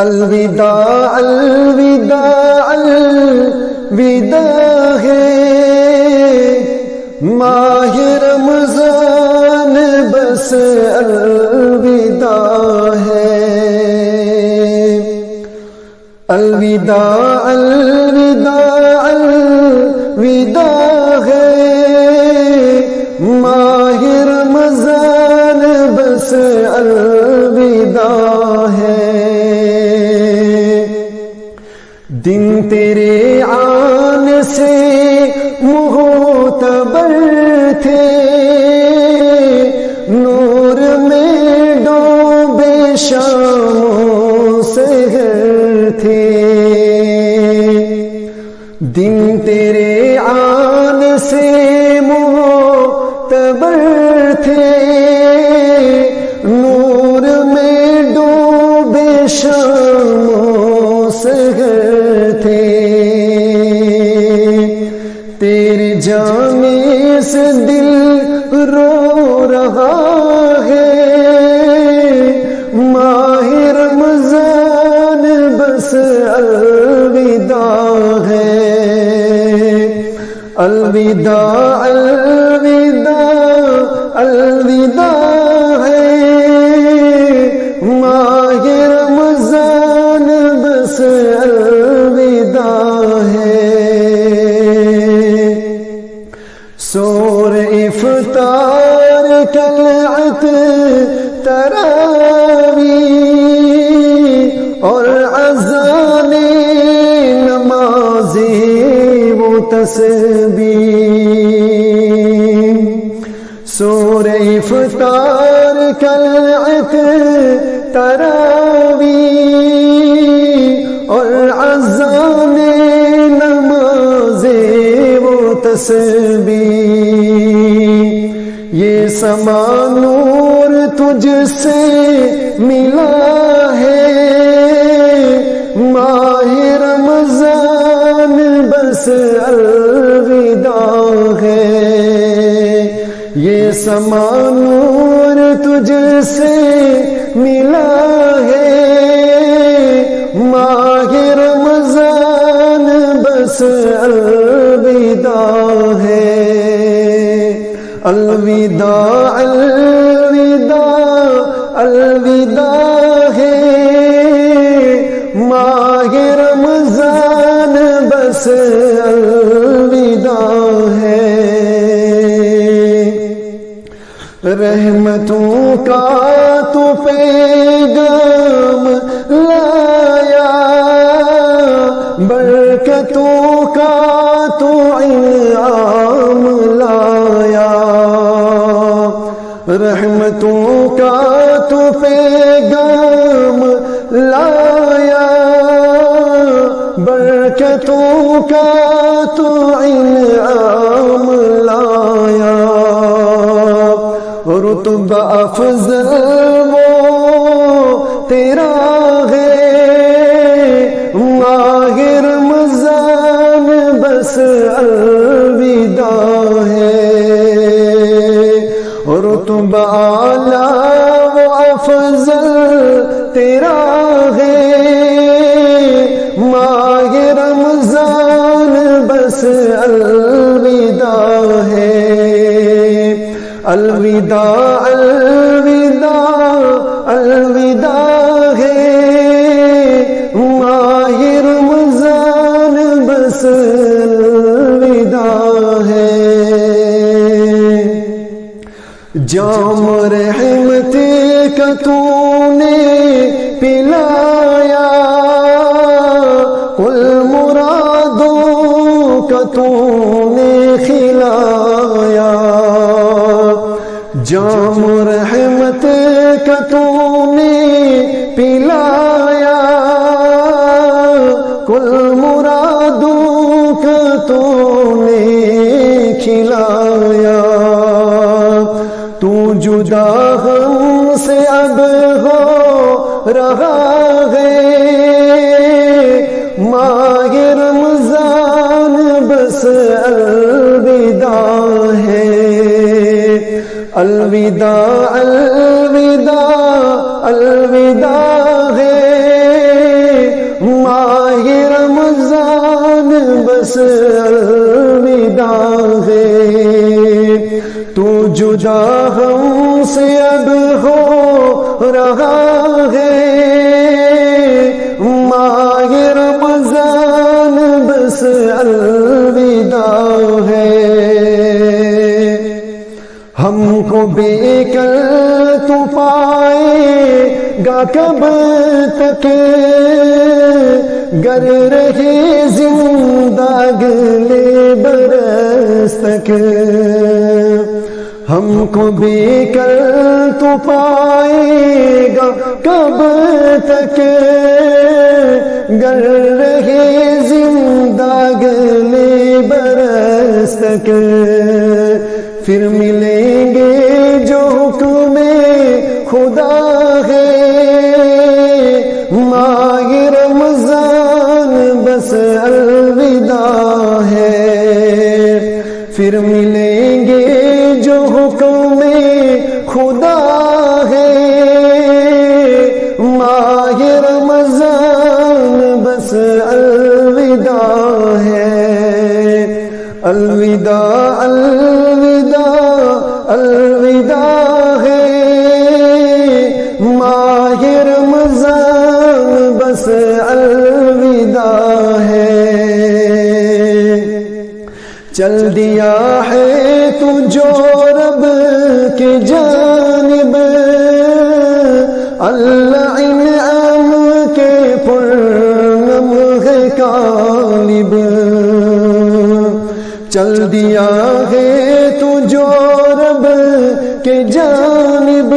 الوداع الوداع الوداع ہے ماہ رمضان بس الوداع ہے الوداع الوداع الوداع ہے ماہ رمضان بس الوداع ہے دن تیرے آنے سے معتبر تھے نور میں ڈوبے شام سحر تھے دن تیرے آنے سے معتبر تھے نور میں ڈوبے شام سحر تھے تیرے جانے سے دل رو رہا ہے ماہ رمضان بس الوداع ہے الوداع الوداع الوداع ہے ماہ رمضان بس الوداع ہے سور افطار طلعت تراویح اور اذان نمازی و تسبیح سور افطار طلعت تراویح اور اذان نمازی و تسبیح یہ سما نور تجھ سے ملا ہے ماہ رمضان بس الوداع ہے یہ سما نور تجھ سے ملا ہے ماہ رمضان بس الوداع ہے الوداع الوداع الوداع ہے ماہ رمضان بس الوداع ہے رحمتوں کا تو پیغام لایا برکتوں کا تو انعام لایا رحمتوں کا تو پیغام لایا برکتوں کا تو انعام لایا رتبہ افضل وہ تیرا ہے ماہ رمضان بس الوداع ہے رتبہ اعلیٰ و افضل تیرا ہے ماہ رمضان بس الوداع ہے الوداع الوداع الوداع ہے ماہ رمضان بس الوداع ہے جام رحمت کا تو نے پلایا کل مرادوں کا تو نے کھلایا جام رحمت کا تو نے پلایا کل مرادوں کا تو نے کھلایا تو جدا ہم سے اب ہو رہا ہے ماہ رمضان بس الوداع ہے الوداع الوداع الوداع ہے بس الوداع ہے، تو جدا ہم سے اب ہو رہا ہے، ماہ رمضان بس الوداع ہے، ہم کو بے کل تو پائے گا کب تک، گر رہے زندہ اگلے برس تک، ہم کو بے کل تو پائے گا کب تک، گر رہے زندہ اگلے برس تک، پھر ملیں گے جو حکم خدا ہے، ماہ رمضان بس الوداع ہے، پھر ملیں گے جو حکم خدا ہے، ماہ رمضان بس الوداع ہے، الوداع الوداع الوداع ہے، ماہ رمضان بس الوداع ہے، چل دیا ہے تو جو رب کی جانب، اللہ انعام کے پرنم ہے غالب، چل دیا ہے تو جو رب کے جانب،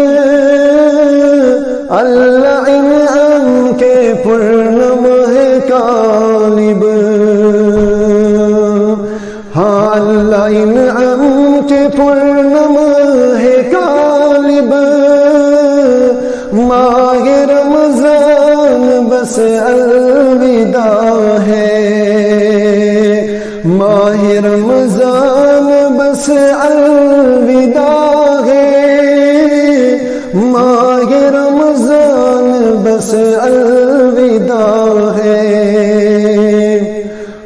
اللہ انعام کے پرنم ہے غالب، ہاں اللہ انعام کے پرنم ہے غالب، ماہ رمضان بس الوداع ہے، ماہ رمضان بس الوداع ہے، ماہ رمضان بس الوداع ہے،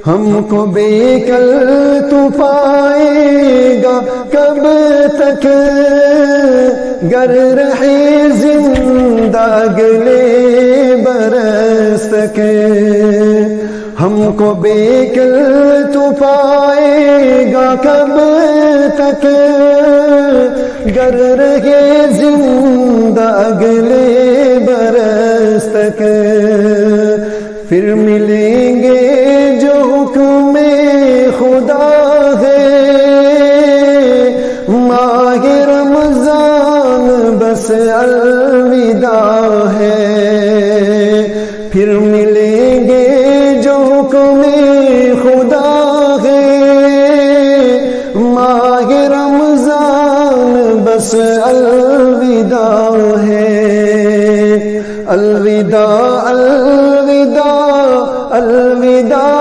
ہم کو بے کل تو پائے گا کب تک، گر رہے زندہ اگلے برس تک، ہم کو بے کل تو پائے گا کب تک، گر رہے زندہ اگلے برس تک، پھر ملیں گے جو حکم خدا ہے، ماہ رمضان بس الوداع ہے، پھر ملیں گے جو حکم خدا ہے، ماہ رمضان بس الوداع ہے، الوداع الوداع الوداع